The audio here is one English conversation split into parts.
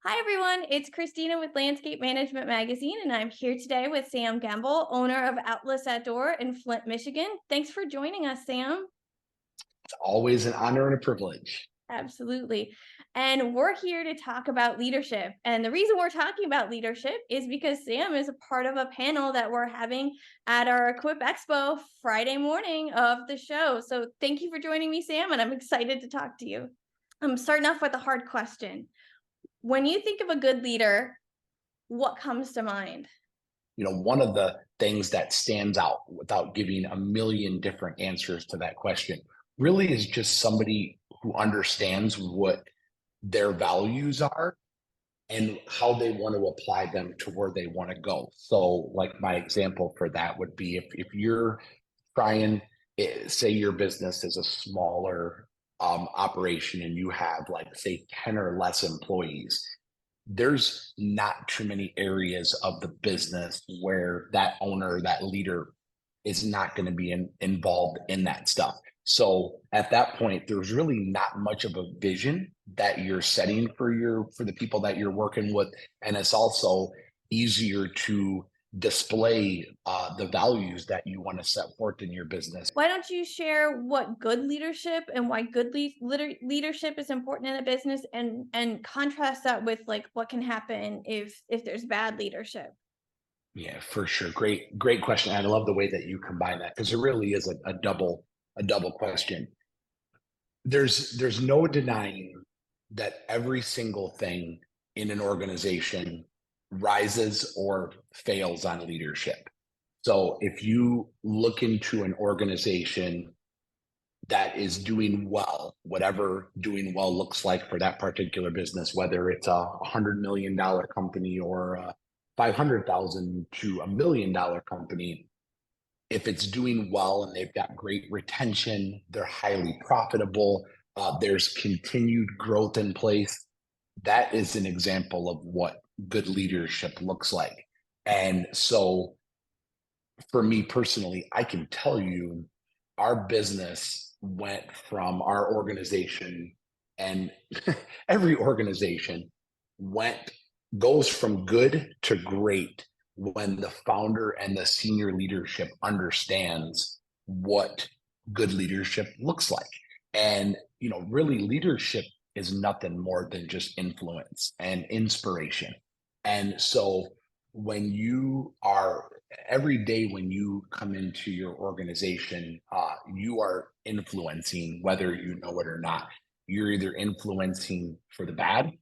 Hi, everyone. It's Christina with Landscape Management Magazine, and I'm here today with Sam Gemble, owner of Atlas Outdoor in Flint, Michigan. Thanks for joining us, Sam. It's always an honor and a privilege. Absolutely. And we're here to talk about leadership. And the reason we're talking about leadership is because Sam is a part of a panel that we're having at our Equip Expo Friday morning of the show. So thank you for joining me, Sam, and I'm excited to talk to you. I'm starting off with a hard question. When you think of a good leader, what comes to mind? One of the things that stands out without giving a million different answers to that question really is just somebody who understands what their values are and how they want to apply them to where they want to go. So, like my example for that would be if you're trying, say your business is a smaller operation and you have like say 10 or less employees, there's not too many areas of the business where that owner, that leader is not going to be involved in that stuff. So at that point, there's really not much of a vision that you're setting for the people that you're working with, and it's also easier to display the values that you want to set forth in your business. Why don't you share what good leadership and why good leadership is important in a business and contrast that with like what can happen if there's bad leadership? Yeah, for sure. Great question. I love the way that you combine that because it really is a double question. There's no denying that every single thing in an organization rises or fails on leadership. So if you look into an organization that is doing well, whatever doing well looks like for that particular business, whether it's $100 million company or a 500,000 to $1 million company, if it's doing well and they've got great retention, they're highly profitable, there's continued growth in place. That is an example of what good leadership looks like. And so, for me personally, I can tell you our business went from our organization, and every organization went goes from good to great when the founder and the senior leadership understands what good leadership looks like. And really leadership is nothing more than just influence and inspiration. And so when you are every day when you come into your organization, you are influencing whether you know it or not. You're either influencing for the bad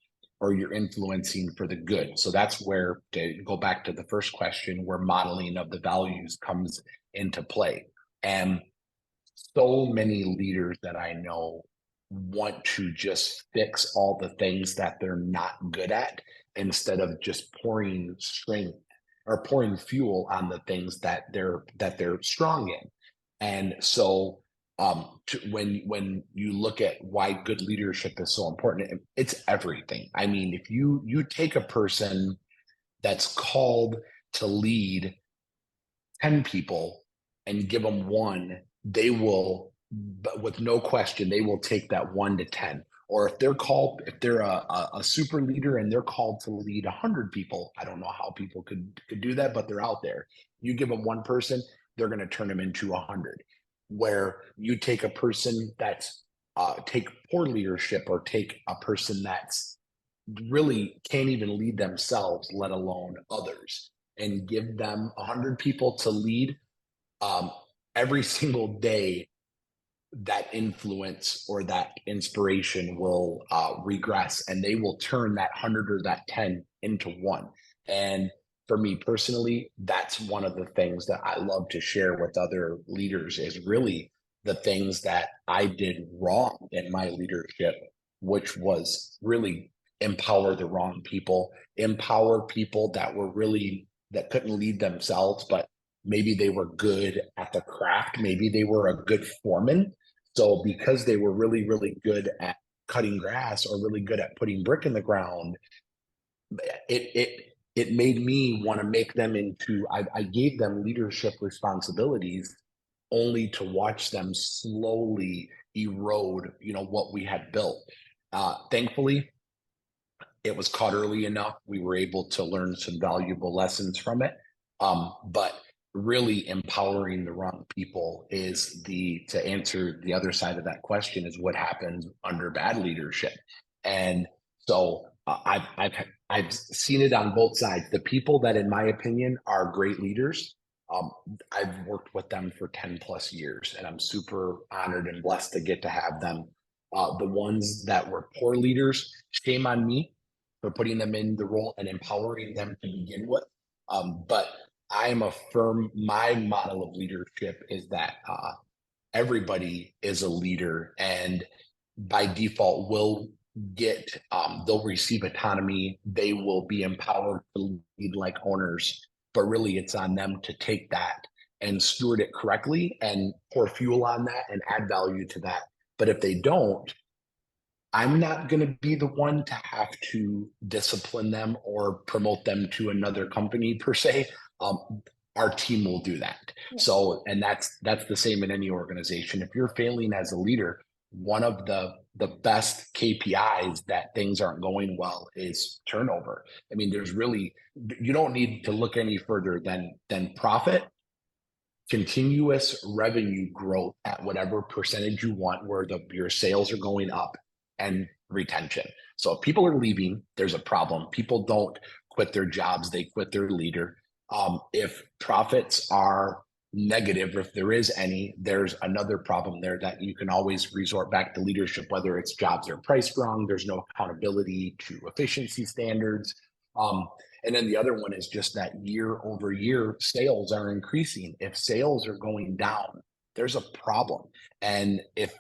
or you're influencing for the good. So that's where, to go back to the first question, where modeling of the values comes into play. And so many leaders that I know want to just fix all the things that they're not good at instead of just pouring strength or pouring fuel on the things that they're strong in. And so when you look at why good leadership is so important, it's everything. I mean, if you take a person that's called to lead 10 people and give them one, they will, but with no question, they will take that 1 to 10. Or if they're a super leader and they're called to lead 100 people, I don't know how people could do that, but they're out there. You give them one person, they're going to turn them into 100. Where you take a person that's take poor leadership, or take a person that's really can't even lead themselves, let alone others, and give them 100 people to lead, um, every single day, that influence or that inspiration will regress, and they will turn that 100 or that 10 into one. And for me personally, that's one of the things that I love to share with other leaders, is really the things that I did wrong in my leadership, which was really empower the wrong people, empower people that couldn't lead themselves, but maybe they were good at the craft, maybe they were a good foreman. So because they were really, really good at cutting grass or really good at putting brick in the ground, it made me want to make them into. I gave them leadership responsibilities only to watch them slowly erode, what we had built. Thankfully, it was caught early enough. We were able to learn some valuable lessons from it. But really empowering the wrong people is to answer the other side of that question is what happens under bad leadership. And so I've seen it on both sides. The people that, in my opinion, are great leaders, um, I've worked with them for 10 plus years, and I'm super honored and blessed to get to have them. The ones that were poor leaders, shame on me for putting them in the role and empowering them to begin with. But I am a firm, my model of leadership is that everybody is a leader, and by default will they'll receive autonomy, they will be empowered to lead like owners, but really it's on them to take that and steward it correctly and pour fuel on that and add value to that. But if they don't, I'm not going to be the one to have to discipline them or promote them to another company per se. Our team will do that. Yeah. So, and that's the same in any organization. If you're failing as a leader, one of the best KPIs that things aren't going well is turnover. I mean, there's really you don't need to look any further than profit, continuous revenue growth at whatever percentage you want, where your sales are going up, and retention. So if people are leaving, there's a problem. People don't quit their jobs, they quit their leader. If profits are negative, if there is any, there's another problem there that you can always resort back to leadership, whether it's jobs are priced wrong, there's no accountability to efficiency standards. Um, and then the other one is just that year over year sales are increasing. If sales are going down, there's a problem. And if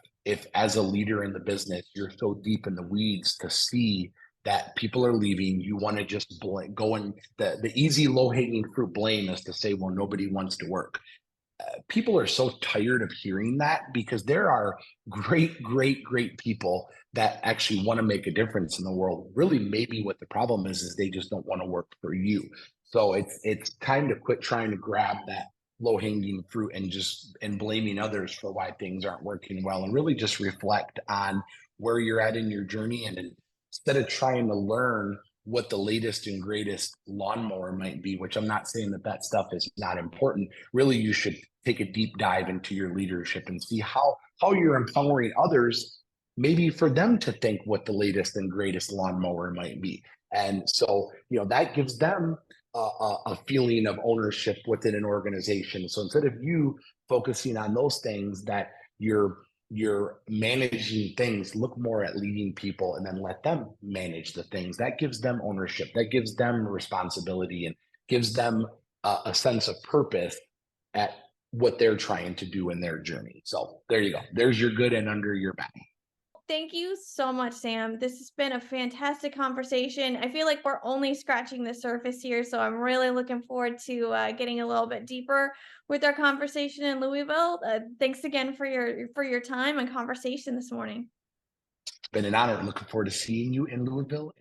as a leader in the business, you're so deep in the weeds to see that people are leaving, you want to just go and the easy low hanging fruit blame is to say, well, nobody wants to work. People are so tired of hearing that because there are great people that actually want to make a difference in the world. Really, maybe what the problem is they just don't want to work for you. So it's time to quit trying to grab that low hanging fruit and blaming others for why things aren't working well, and really just reflect on where you're at in your journey, and instead of trying to learn what the latest and greatest lawnmower might be, which I'm not saying that that stuff is not important. Really, you should take a deep dive into your leadership and see how you're empowering others, maybe for them to think what the latest and greatest lawnmower might be. And so, that gives them a feeling of ownership within an organization. So instead of you focusing on those things that you're managing things, look more at leading people and then let them manage the things. That gives them ownership, that gives them responsibility, and gives them a sense of purpose at what they're trying to do in their journey. So there you go, there's your good and under your bad. Thank you so much, Sam. This has been a fantastic conversation. I feel like we're only scratching the surface here, so I'm really looking forward to getting a little bit deeper with our conversation in Louisville. Thanks again for your time and conversation this morning. It's been an honor. Looking forward to seeing you in Louisville.